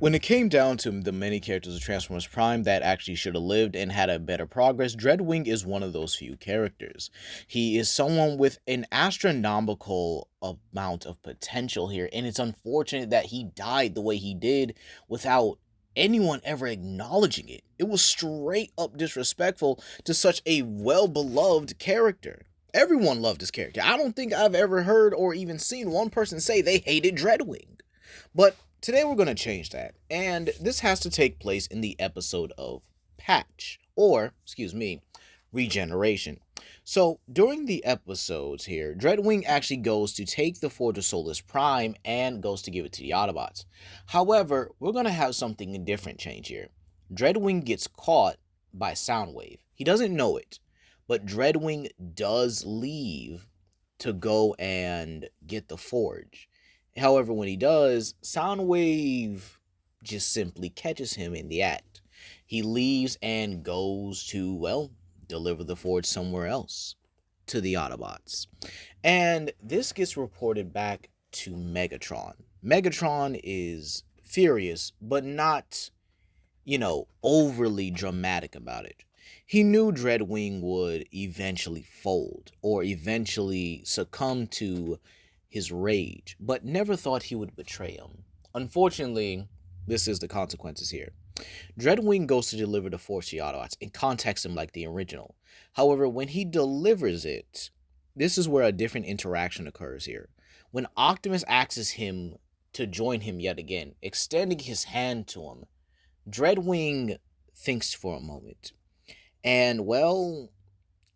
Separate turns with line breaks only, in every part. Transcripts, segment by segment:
When it came down to the many characters of Transformers Prime that actually should have lived and had a better progress, Dreadwing is one of those few characters. He is someone with an astronomical amount of potential here, and it's unfortunate that he died the way he did without anyone ever acknowledging it. It was straight up disrespectful to such a well-beloved character. Everyone loved his character. I don't think I've ever heard or even seen one person say they hated Dreadwing. But today we're going to change that, and this has to take place in the episode of Patch, or, excuse me, Regeneration. So, during the episodes here, Dreadwing actually goes to take the Forge of Solus Prime and goes to give it to the Autobots. However, we're going to have something different change here. Dreadwing gets caught by Soundwave. He doesn't know it, but Dreadwing does leave to go and get the Forge. However, when he does, Soundwave just simply catches him in the act. He leaves and goes to, well, deliver the Forge somewhere else to the Autobots. And this gets reported back to Megatron. Megatron is furious, but not, overly dramatic about it. He knew Dreadwing would eventually fold or eventually succumb to his rage, but never thought he would betray him. Unfortunately, this is the consequences here. Dreadwing goes to deliver the Force to the Autobots and contacts him like the original. However, when he delivers it, this is where a different interaction occurs here. When Optimus asks him to join him yet again, extending his hand to him, Dreadwing thinks for a moment. And, well,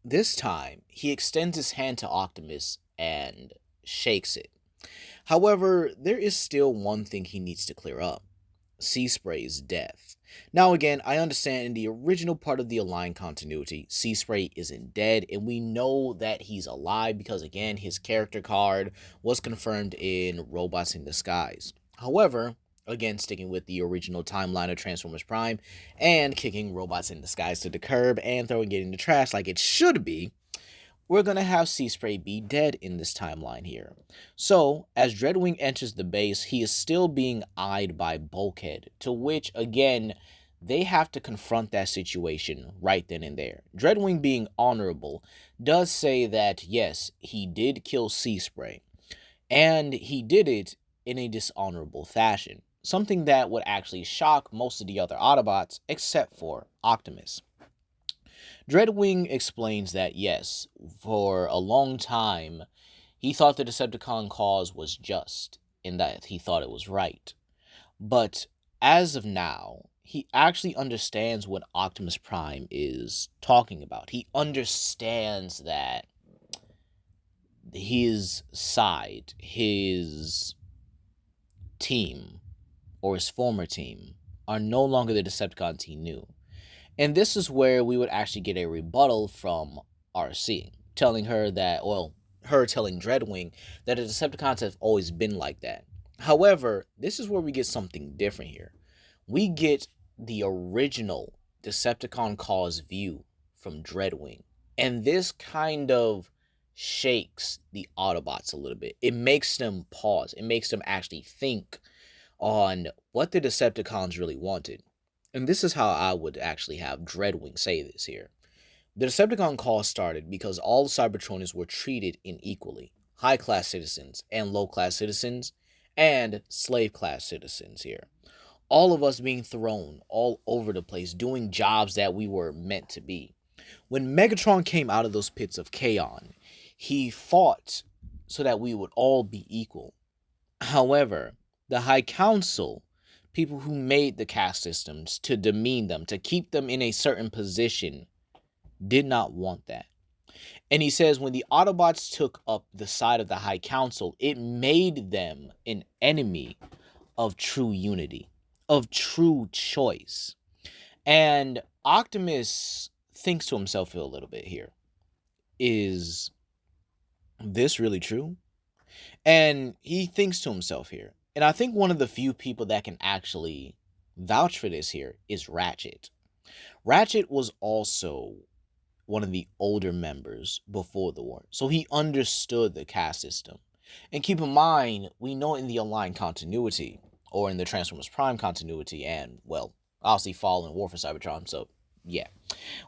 this time, he extends his hand to Optimus and shakes it. However, there is still one thing he needs to clear up. Sea Spray's death. Now again, I understand in the original part of the Align continuity, Sea Spray isn't dead, and we know that he's alive because again, his character card was confirmed in Robots in Disguise. However, again, sticking with the original timeline of Transformers Prime and kicking Robots in Disguise to the curb and throwing it in the trash like it should be, we're going to have Sea Spray be dead in this timeline here. So, as Dreadwing enters the base, he is still being eyed by Bulkhead, to which, again, they have to confront that situation right then and there. Dreadwing, being honorable, does say that, yes, he did kill Sea Spray, and he did it in a dishonorable fashion, something that would actually shock most of the other Autobots, except for Optimus. Dreadwing explains that, yes, for a long time, he thought the Decepticon cause was just, in that he thought it was right. But as of now, he actually understands what Optimus Prime is talking about. He understands that his side, his team, or his former team, are no longer the Decepticons he knew. And this is where we would actually get a rebuttal from RC, telling her that, well, her telling Dreadwing that the Decepticons have always been like that. However, this is where we get something different here. We get the original Decepticon cause view from Dreadwing. And this kind of shakes the Autobots a little bit. It makes them pause. It makes them actually think on what the Decepticons really wanted. And this is how I would actually have Dreadwing say this here. The Decepticon cause started because all Cybertronians were treated unequally. High-class citizens and low-class citizens and slave-class citizens here. All of us being thrown all over the place, doing jobs that we were meant to be. When Megatron came out of those pits of Kaon, he fought so that we would all be equal. However, the High Council, people who made the caste systems to demean them, to keep them in a certain position, did not want that. And he says when the Autobots took up the side of the High Council, it made them an enemy of true unity, of true choice. And Optimus thinks to himself a little bit here. Is this really true? And he thinks to himself here. And I think one of the few people that can actually vouch for this here is Ratchet. Ratchet was also one of the older members before the war, so he understood the caste system. And keep in mind, we know in the Align continuity, or in the Transformers Prime continuity, and, well, obviously Fall and War for Cybertron. So, yeah.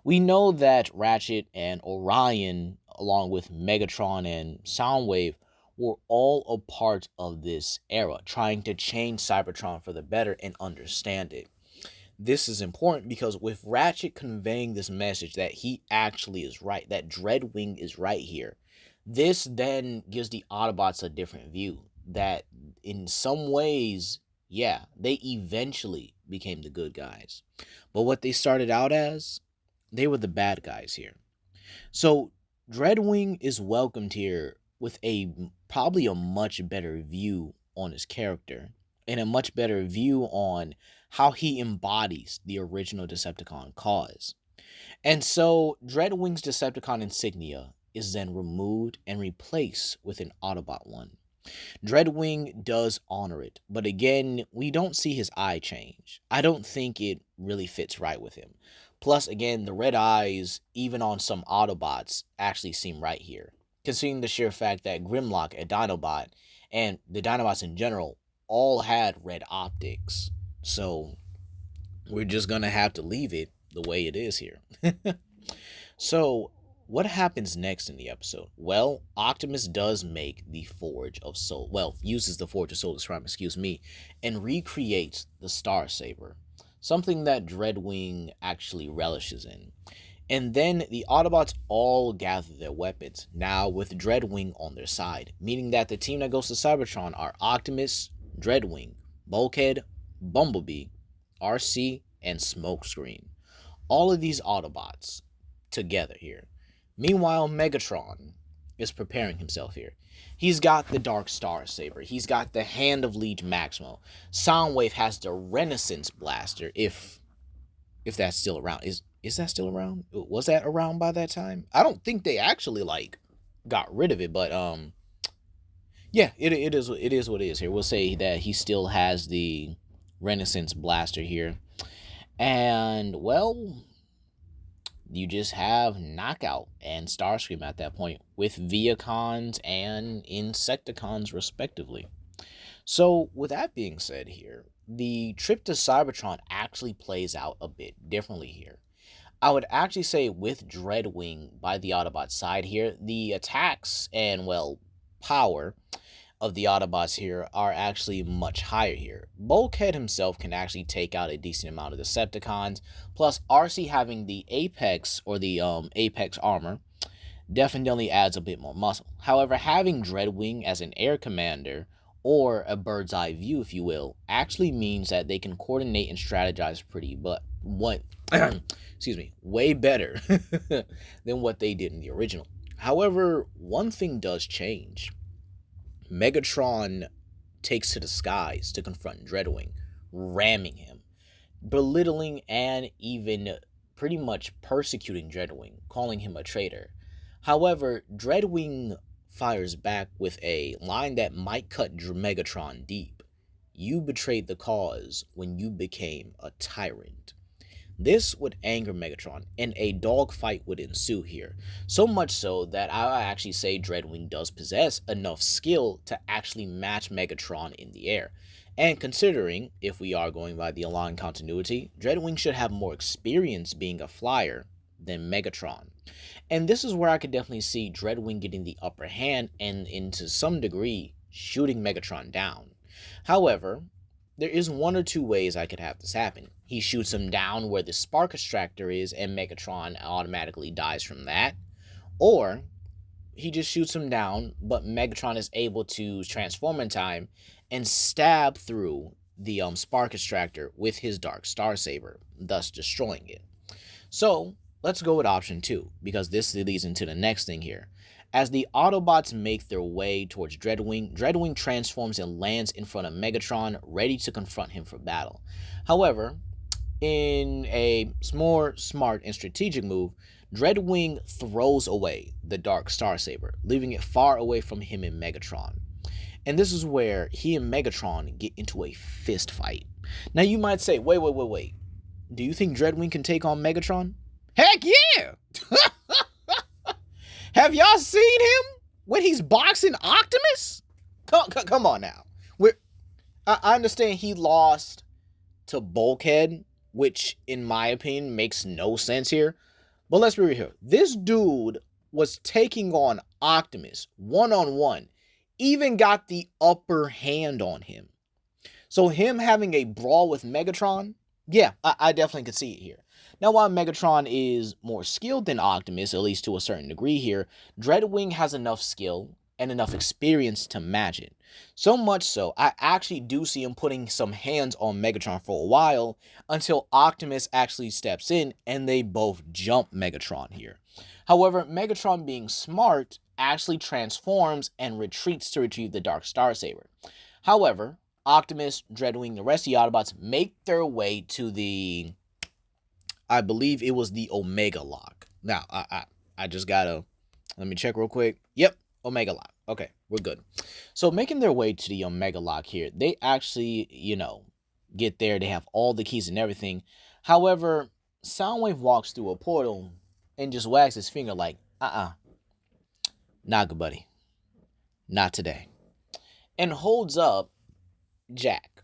We know that Ratchet and Orion, along with Megatron and Soundwave, were all a part of this era, trying to change Cybertron for the better and understand it. This is important because with Ratchet conveying this message that he actually is right, that Dreadwing is right here, this then gives the Autobots a different view. That in some ways, yeah, they eventually became the good guys. But what they started out as, they were the bad guys here. So Dreadwing is welcomed here with a probably a much better view on his character and a much better view on how he embodies the original Decepticon cause. And so Dreadwing's Decepticon insignia is then removed and replaced with an Autobot one. Dreadwing does honor it, but again, we don't see his eye change. I don't think it really fits right with him. Plus, again, the red eyes, even on some Autobots, actually seem right here, considering the sheer fact that Grimlock and Dinobot, and the Dinobots in general, all had red optics. So, we're just gonna have to leave it the way it is here. So, what happens next in the episode? Well, Optimus does make the Forge of Soul. Well, uses the Forge of Solus Prime, excuse me, and recreates the Star Saber, something that Dreadwing actually relishes in. And then the Autobots all gather their weapons, now with Dreadwing on their side, meaning that the team that goes to Cybertron are Optimus, Dreadwing, Bulkhead, Bumblebee, RC, and Smokescreen. All of these Autobots together here. Meanwhile, Megatron is preparing himself here. He's got the Dark Star Saber. He's got the Hand of Liege Maximo. Soundwave has the Renaissance Blaster, if that's still around. Is that still around? Was that around by that time? I don't think they actually got rid of it, but yeah, it is what it is here. We'll say that he still has the Renaissance Blaster here. And well, you just have Knockout and Starscream at that point, with Viacons and Insecticons respectively. So, with that being said here, the trip to Cybertron actually plays out a bit differently here. I would actually say with Dreadwing by the Autobot side here, the attacks and, well, power of the Autobots here are actually much higher here. Bulkhead himself can actually take out a decent amount of Decepticons, plus RC having the Apex or the Apex armor definitely adds a bit more muscle. However, having Dreadwing as an air commander, or a bird's eye view if you will, actually means that they can coordinate and strategize way better than what they did in the original. However, one thing does change. Megatron takes to the skies to confront Dreadwing, ramming him, belittling and even pretty much persecuting Dreadwing, calling him a traitor. However, Dreadwing fires back with a line that might cut Megatron deep. You betrayed the cause when you became a tyrant. This would anger Megatron, and a dogfight would ensue here. So much so that I actually say Dreadwing does possess enough skill to actually match Megatron in the air. And considering, if we are going by the aligned continuity, Dreadwing should have more experience being a flyer than Megatron. And this is where I could definitely see Dreadwing getting the upper hand and, to some degree, shooting Megatron down. However, there is one or two ways I could have this happen. He shoots him down where the spark extractor is and Megatron automatically dies from that. Or he just shoots him down, but Megatron is able to transform in time and stab through the spark extractor with his Dark Star Saber, thus destroying it. So let's go with option 2, because this leads into the next thing here. As the Autobots make their way towards Dreadwing, Dreadwing transforms and lands in front of Megatron, ready to confront him for battle. However, in a more smart and strategic move, Dreadwing throws away the Dark Star Saber, leaving it far away from him and Megatron. And this is where he and Megatron get into a fist fight. Now you might say, wait. Do you think Dreadwing can take on Megatron? Heck yeah! Have y'all seen him when he's boxing Optimus? Come on now. I understand he lost to Bulkhead, which in my opinion makes no sense here. But let's be real here. This dude was taking on Optimus one on one, even got the upper hand on him. So him having a brawl with Megatron, yeah, I definitely could see it here. Now, while Megatron is more skilled than Optimus, at least to a certain degree here, Dreadwing has enough skill and enough experience to match it. So much so, I actually do see him putting some hands on Megatron for a while until Optimus actually steps in and they both jump Megatron here. However, Megatron, being smart, actually transforms and retreats to retrieve the Dark Star Saber. However, Optimus, Dreadwing, the rest of the Autobots make their way to the, I believe it was the Omega Lock. Now, I just gotta, let me check real quick. Yep, Omega Lock. Okay, we're good. So making their way to the Omega Lock here, they actually, get there. They have all the keys and everything. However, Soundwave walks through a portal and just wags his finger like, not good, buddy. Not today. And holds up Jack.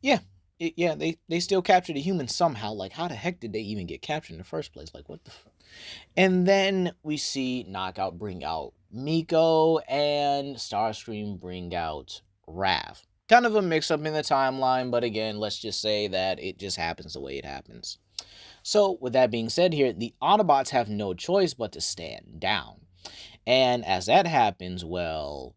Yeah, they still captured a human somehow. Like, how the heck did they even get captured in the first place? Like, what the And then we see Knockout bring out Miko and Starscream bring out Rav. Kind of a mix-up in the timeline, but again, let's just say that it just happens the way it happens. So, with that being said here, the Autobots have no choice but to stand down. And as that happens, well,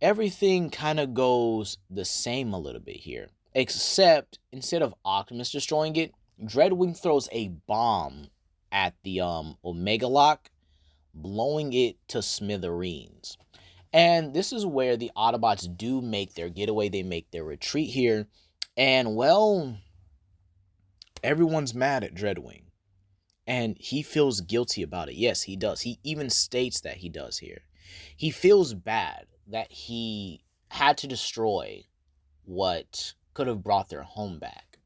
everything kind of goes the same a little bit here. Except, instead of Optimus destroying it, Dreadwing throws a bomb at the Omega Lock, blowing it to smithereens. And this is where the Autobots do make their getaway. They make their retreat here. And, well, everyone's mad at Dreadwing. And he feels guilty about it. Yes, he does. He even states that he does here. He feels bad that he had to destroy what could have brought their home back.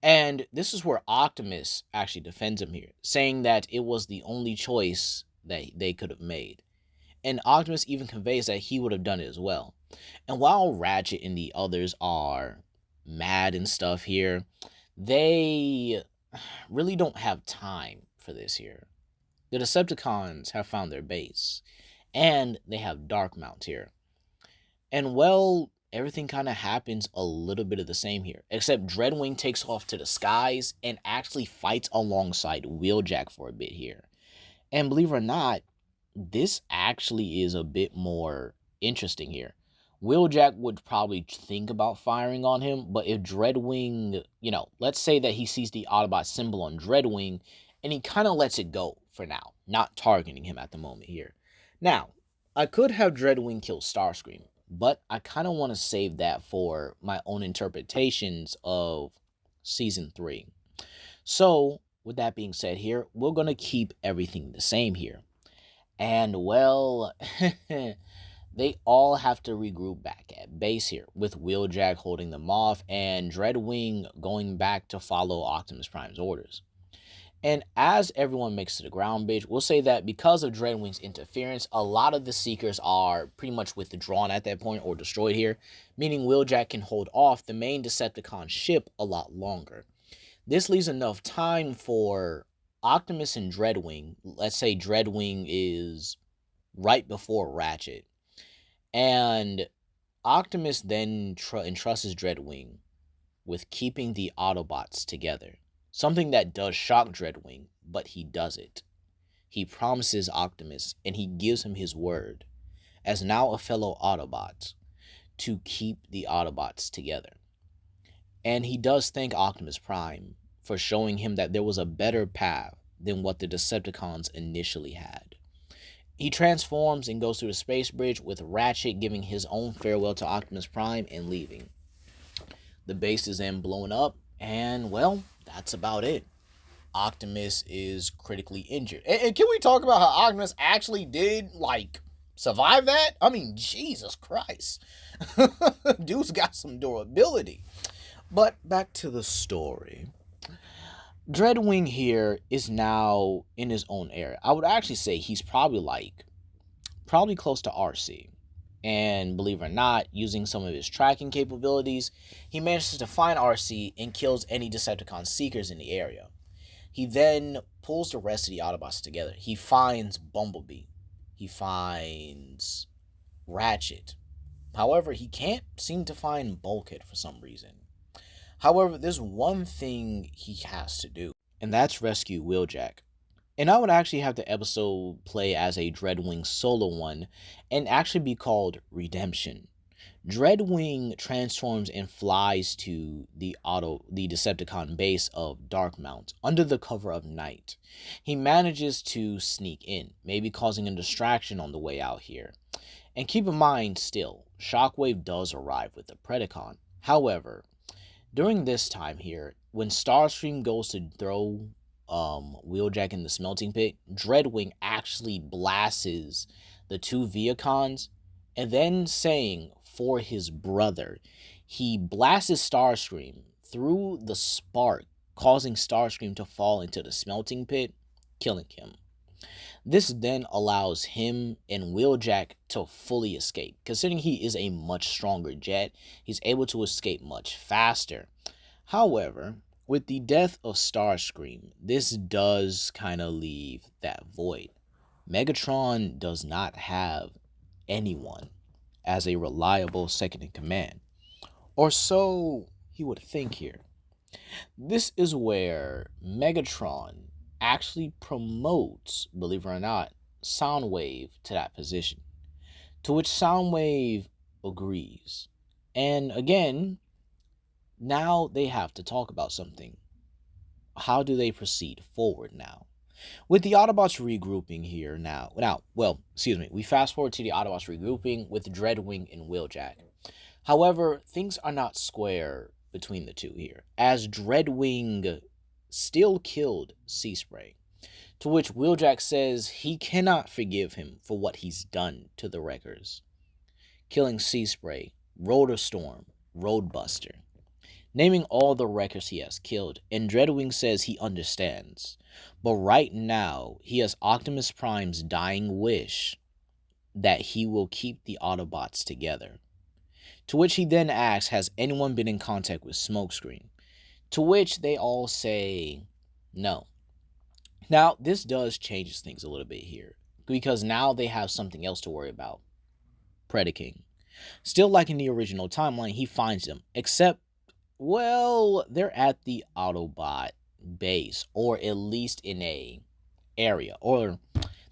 And this is where Optimus actually defends him here, saying that it was the only choice that they could have made. And Optimus even conveys that he would have done it as well. And while Ratchet and the others are mad and stuff here, they really don't have time for this here. The Decepticons have found their base, and they have Darkmount here. And, well, everything kind of happens a little bit of the same here, except Dreadwing takes off to the skies and actually fights alongside Wheeljack for a bit here. And believe it or not, this actually is a bit more interesting here. Wheeljack would probably think about firing on him, but if Dreadwing, let's say that he sees the Autobot symbol on Dreadwing, and he kind of lets it go for now, not targeting him at the moment here. Now, I could have Dreadwing kill Starscream, but I kind of want to save that for my own interpretations of Season 3. So, with that being said here, we're going to keep everything the same here. And, well, they all have to regroup back at base here, with Wheeljack holding them off and Dreadwing going back to follow Optimus Prime's orders. And as everyone makes to the ground bridge, we'll say that because of Dreadwing's interference, a lot of the Seekers are pretty much withdrawn at that point or destroyed here, meaning Wheeljack can hold off the main Decepticon ship a lot longer. This leaves enough time for Optimus and Dreadwing. Let's say Dreadwing is right before Ratchet. And Optimus then entrusts Dreadwing with keeping the Autobots together. Something that does shock Dreadwing, but he does it. He promises Optimus, and he gives him his word, as now a fellow Autobot, to keep the Autobots together. And he does thank Optimus Prime for showing him that there was a better path than what the Decepticons initially had. He transforms and goes through the space bridge, with Ratchet giving his own farewell to Optimus Prime and leaving. The base is then blown up, and, well, that's about it. Optimus is critically injured. And can we talk about how Optimus actually did, survive that? I mean, Jesus Christ. Dude's got some durability. But back to the story. Dreadwing here is now in his own area. I would actually say he's probably close to RC. And believe it or not, using some of his tracking capabilities, he manages to find RC and kills any Decepticon seekers in the area. He then pulls the rest of the Autobots together. He finds Bumblebee. He finds Ratchet. However, he can't seem to find Bulkhead for some reason. However, there's one thing he has to do, and that's rescue Wheeljack. And I would actually have the episode play as a Dreadwing solo one and actually be called Redemption. Dreadwing transforms and flies to the Decepticon base of Darkmount under the cover of night. He manages to sneak in, maybe causing a distraction on the way out here. And keep in mind still, Shockwave does arrive with the Predacon. However, during this time here, when Starscream goes to throw Wheeljack in the smelting pit, Dreadwing actually blasts the two Viacons, and then saying for his brother, he blasts Starscream through the spark, causing Starscream to fall into the smelting pit, killing him. This then allows him and Wheeljack to fully escape. Considering he is a much stronger jet, he's able to escape much faster. However, with the death of Starscream, this does kind of leave that void. Megatron does not have anyone as a reliable second in command. Or so he would think here. This is where Megatron actually promotes, believe it or not, Soundwave to that position. To which Soundwave agrees. And again, now they have to talk about something. How do they proceed forward now? With the Autobots regrouping here we fast forward to the Autobots regrouping with Dreadwing and Wheeljack. However, things are not square between the two here, as Dreadwing still killed Seaspray, to which Wheeljack says he cannot forgive him for what he's done to the Wreckers, killing Seaspray, Rotorstorm, Roadbuster, naming all the Wreckers he has killed, and Dreadwing says he understands, but right now he has Optimus Prime's dying wish that he will keep the Autobots together. To which he then asks, has anyone been in contact with Smokescreen? To which they all say no. Now, this does change things a little bit here, because now they have something else to worry about. Predaking. Still like in the original timeline, he finds them, except, well, they're at the Autobot base, or at least in a area, or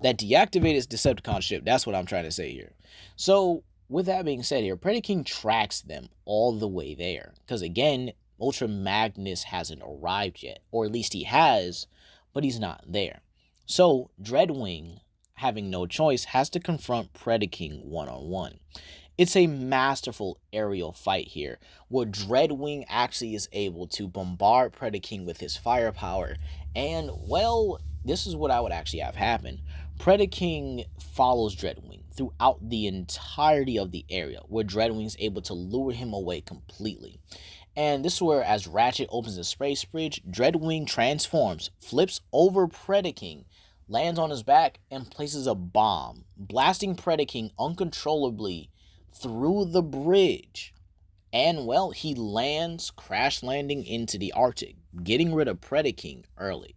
that deactivated Decepticon ship. That's what I'm trying to say here. So, with that being said here, Predaking tracks them all the way there, because again, Ultra Magnus hasn't arrived yet, or at least he has, but he's not there. So Dreadwing, having no choice, has to confront Predaking one-on-one. It's a masterful aerial fight here, where Dreadwing actually is able to bombard Predaking with his firepower, and, well, this is what I would actually have happen. Predaking follows Dreadwing throughout the entirety of the area, where Dreadwing is able to lure him away completely. And this is where, as Ratchet opens the space bridge, Dreadwing transforms, flips over Predaking, lands on his back, and places a bomb, blasting Predaking uncontrollably through the bridge. And, well, he lands, crash landing into the Arctic, getting rid of Predaking early.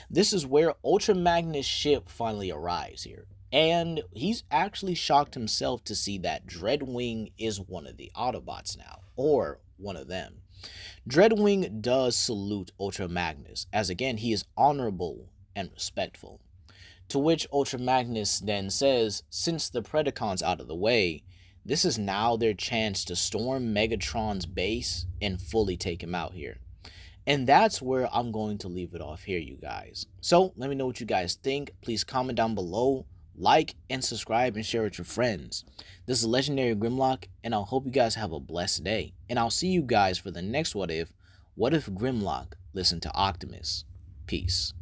This is where Ultra Magnus' ship finally arrives here. And he's actually shocked himself to see that Dreadwing is one of the Autobots now, or one of them. Dreadwing does salute Ultra Magnus, as again, he is honorable and respectful. To which Ultra Magnus then says, since the Predacon's out of the way, this is now their chance to storm Megatron's base and fully take him out here. And that's where I'm going to leave it off here, you guys. So let me know what you guys think. Please comment down below, like, and subscribe, and share with your friends. This is Legendary Grimlock, and I hope you guys have a blessed day. And I'll see you guys for the next What If Grimlock listened to Optimus. Peace.